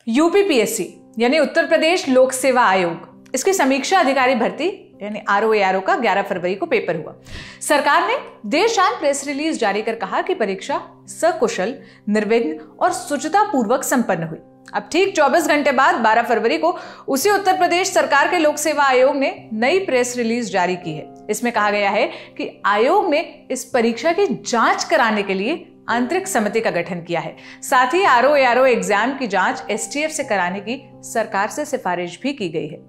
UPPSC यानी उत्तर प्रदेश लोक सेवा आयोग, इसकी समीक्षा अधिकारी भर्ती यानी आरओएआरओ का 11 फरवरी को पेपर हुआ। सरकार ने देर शाम प्रेस रिलीज जारी कर कहा कि परीक्षा सकुशल, निर्विघ्न और शुचितापूर्वक संपन्न हुई। अब ठीक 24 घंटे बाद 12 फरवरी को उसी उत्तर प्रदेश सरकार के लोक सेवा आयोग ने नई प्रेस रिलीज जारी की है। इसमें कहा गया है कि आयोग ने इस परीक्षा की जांच कराने के लिए आंतरिक समिति का गठन किया है। साथ ही आरओएआरओ एग्जाम की जांच एसटीएफ से कराने की सरकार से सिफारिश भी की गई है।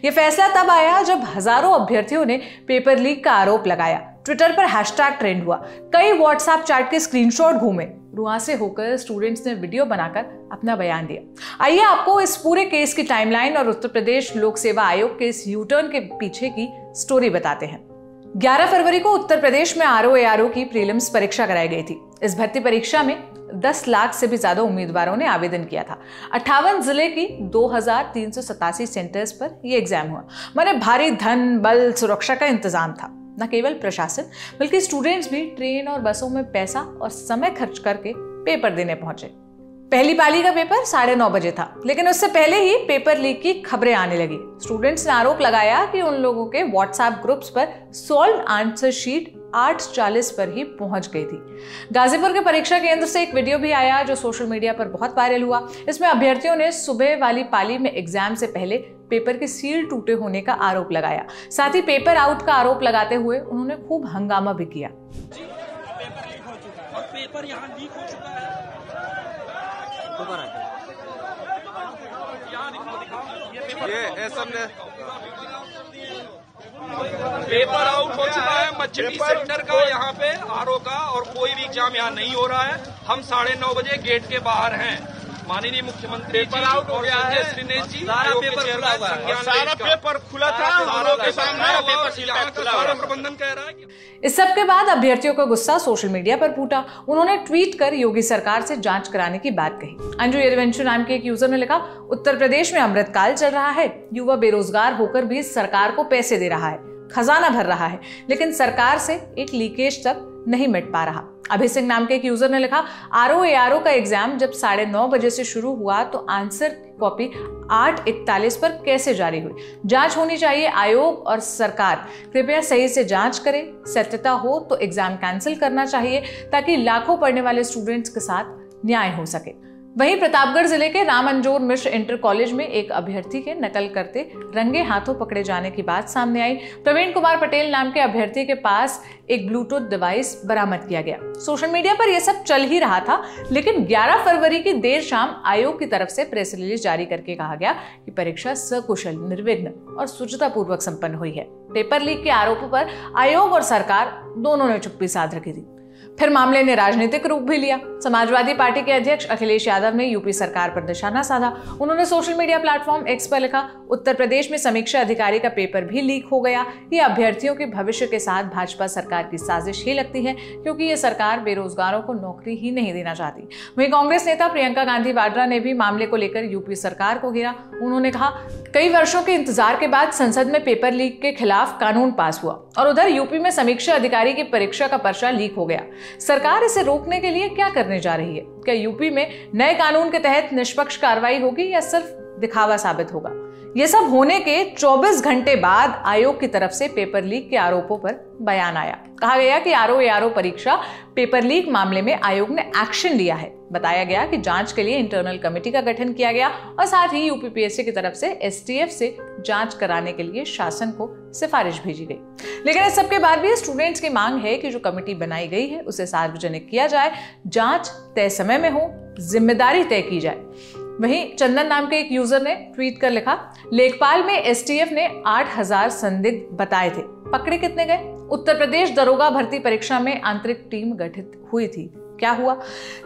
यह फैसला तब आया जब हजारों अभ्यर्थियों ने पेपर लीक का आरोप लगाया। ट्विटर पर हैशटैग ट्रेंड हुआ, कई व्हाट्सएप चैट के स्क्रीनशॉट घूमे, रुआंसे होकर स्टूडेंट्स ने वीडियो बनाकर अपना बयान दिया। आइए आपको इस पूरे केस की टाइमलाइन और उत्तर प्रदेश लोक सेवा आयोग के इस यूटर्न के पीछे की स्टोरी बताते हैं। 11 फरवरी को उत्तर प्रदेश में आरओएआरओ की प्रीलिम्स परीक्षा कराई गई थी। इस भर्ती परीक्षा में 10 लाख से भी ज्यादा उम्मीदवारों ने आवेदन किया था। 58 जिले की 2387 सेंटर्स पर यह एग्जाम हुआ। माने भारी धन बल सुरक्षा का इंतजाम था। न केवल प्रशासन बल्कि स्टूडेंट्स भी ट्रेन और बसों में पैसा और समय खर्च करके पेपर देने पहुंचे। पहली पाली का पेपर 9:30 बजे था, लेकिन उससे पहले ही पेपर लीक की खबरें आने लगी। स्टूडेंट्स ने आरोप लगाया कि उन लोगों के व्हाट्सएप ग्रुप्स पर सॉल्व आंसर शीट 8:40 पर ही पहुंच गई थी। गाजीपुर के परीक्षा केंद्र से एक वीडियो भी आया जो सोशल मीडिया पर बहुत वायरल हुआ। इसमें अभ्यर्थियों ने सुबह वाली पाली में एग्जाम से पहले पेपर के सील टूटे होने का आरोप लगाया। साथ ही पेपर आउट का आरोप लगाते हुए उन्होंने खूब हंगामा भी किया। पेपर यहाँ लीक हो चुका है। पेपर आउट हो चुका है मच्छी सेंटर का, यहाँ पे आरओ का, और कोई भी एग्जाम यहाँ नहीं हो रहा है। हम 9:30 बजे गेट के बाहर हैं। माननीय मुख्यमंत्री पेपर आउट हो गया है। सारा पेपर खुला था, आरओ के सामने प्रबंधन कह रहा है। इस सब के बाद अभ्यर्थियों का गुस्सा सोशल मीडिया पर फूटा। उन्होंने ट्वीट कर योगी सरकार से जांच कराने की बात कही। अंजू येरवंशु नाम के एक यूजर ने लिखा, उत्तर प्रदेश में अमृतकाल चल रहा है, युवा बेरोजगार होकर भी सरकार को पैसे दे रहा है, खजाना भर रहा है, लेकिन सरकार से एक लीकेज तक नहीं मिट पा रहा। अभय सिंह नाम के एक यूजर ने लिखा, आरओएआरओ का एग्जाम जब 9:30 बजे से शुरू हुआ तो आंसर कॉपी 8:41 पर कैसे जारी हुई? जांच होनी चाहिए। आयोग और सरकार कृपया सही से जांच करें। सत्यता हो तो एग्जाम कैंसिल करना चाहिए ताकि लाखों पढ़ने वाले स्टूडेंट्स के साथ न्याय हो सके। वहीं प्रतापगढ़ जिले के रामअंजोर मिश्र इंटर कॉलेज में एक अभ्यर्थी के नकल करते रंगे हाथों पकड़े जाने की बात सामने आई। प्रवीण कुमार पटेल नाम के अभ्यर्थी के पास एक ब्लूटूथ डिवाइस बरामद किया गया। सोशल मीडिया पर यह सब चल ही रहा था, लेकिन 11 फरवरी की देर शाम आयोग की तरफ से प्रेस रिलीज जारी करके कहा गया कि परीक्षा सकुशल, निर्विघ्न और शुचितापूर्वक संपन्न हुई है। पेपर लीक के आरोपों पर आयोग और सरकार दोनों ने चुप्पी साध रखी थी। फिर मामले ने राजनीतिक रूप भी लिया। समाजवादी पार्टी के अध्यक्ष अखिलेश यादव ने यूपी सरकार पर निशाना साधा। उन्होंने सोशल मीडिया प्लेटफॉर्म एक्स पर लिखा, उत्तर प्रदेश में समीक्षा अधिकारी का पेपर भी लीक हो गया। ये अभ्यर्थियों के भविष्य के साथ भाजपा सरकार की साजिश ही लगती है, क्योंकि ये सरकार बेरोजगारों को नौकरी ही नहीं देना चाहती। वहीं कांग्रेस नेता प्रियंका गांधी वाड्रा ने भी मामले को लेकर यूपी सरकार को घेरा। उन्होंने कहा, कई वर्षों के इंतजार के बाद संसद में पेपर लीक के खिलाफ कानून पास हुआ और उधर यूपी में समीक्षा अधिकारी की परीक्षा का पर्चा लीक हो गया। सरकार इसे रोकने के लिए क्या करने जा रही है? क्या यूपी में नए कानून के तहत निष्पक्ष कार्रवाई होगी या सिर्फ दिखावा साबित होगा? यह सब होने के 24 घंटे बाद आयोग की तरफ से पेपर लीक के आरोपों पर बयान आया। कहा गया कि आरओएआरओ परीक्षा पेपर लीक मामले में आयोग ने एक्शन लिया है। बताया गया कि जांच के लिए इंटरनल कमेटी का गठन किया गया और साथ ही यूपीपीएससी की तरफ से एसटीएफ से जांच कराने के लिए शासन को सिफारिश भेजी गई। लेकिन इस सबके बाद भी स्टूडेंट्स की मांग है कि जो कमेटी बनाई गई है उसे सार्वजनिक किया जाए, जांच तय समय में हो, जिम्मेदारी तय की जाए। वहीं चंदन नाम के एक यूजर ने ट्वीट कर लिखा, लेखपाल में एसटीएफ ने 8000 संदिग्ध बताए थे, पकड़े कितने गए? उत्तर प्रदेश दरोगा भर्ती परीक्षा में आंतरिक टीम गठित हुई थी, क्या हुआ?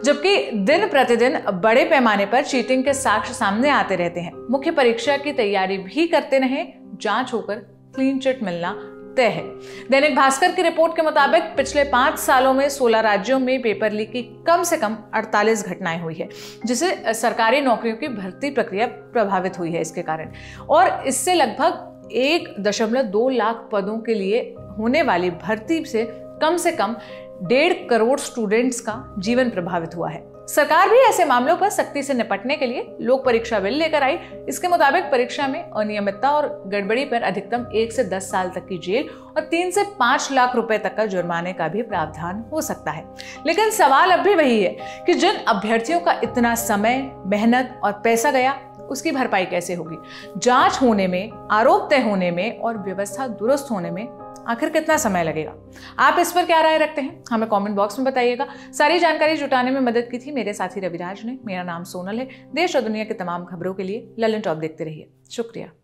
जबकि दिन प्रतिदिन बड़े पैमाने पर चीटिंग के साक्ष्य सामने आते रहते हैं। मुख्य परीक्षा की तैयारी भी करते रहे, जांच होकर क्लीन चिट मिलना तय है। दैनिक भास्कर की रिपोर्ट के मुताबिक पिछले 5 सालों में 16 राज्यों में पेपर लीक की कम से कम 48 घटनाएं हुई है, जिससे सरकारी नौकरियों की भर्ती प्रक्रिया प्रभावित हुई है इसके कारण। और इससे लगभग 1.2 लाख पदों के लिए होने वाली भर्ती से कम 1.5 करोड़ स्टूडेंट्स का जीवन प्रभावित हुआ है। सरकार भी ऐसे मामलों पर सख्ती से निपटने के लिए लोक परीक्षा बिल लेकर आई। इसके मुताबिक परीक्षा में अनियमितता और गड़बड़ी पर अधिकतम 1 से 10 साल तक की जेल और 3 से 5 लाख रुपए तक का जुर्माने का भी प्रावधान हो सकता है। लेकिन सवाल अब भी वही है कि जिन अभ्यर्थियों का इतना समय, मेहनत और पैसा गया, उसकी भरपाई कैसे होगी? जांच होने में, आरोप तय होने में और व्यवस्था दुरुस्त होने में आखिर कितना समय लगेगा? आप इस पर क्या राय रखते हैं? हमें कमेंट बॉक्स में बताइएगा। सारी जानकारी जुटाने में मदद की थी मेरे साथी रविराज ने। मेरा नाम सोनल है। देश और दुनिया की तमाम खबरों के लिए ललन टॉप देखते रहिए। शुक्रिया।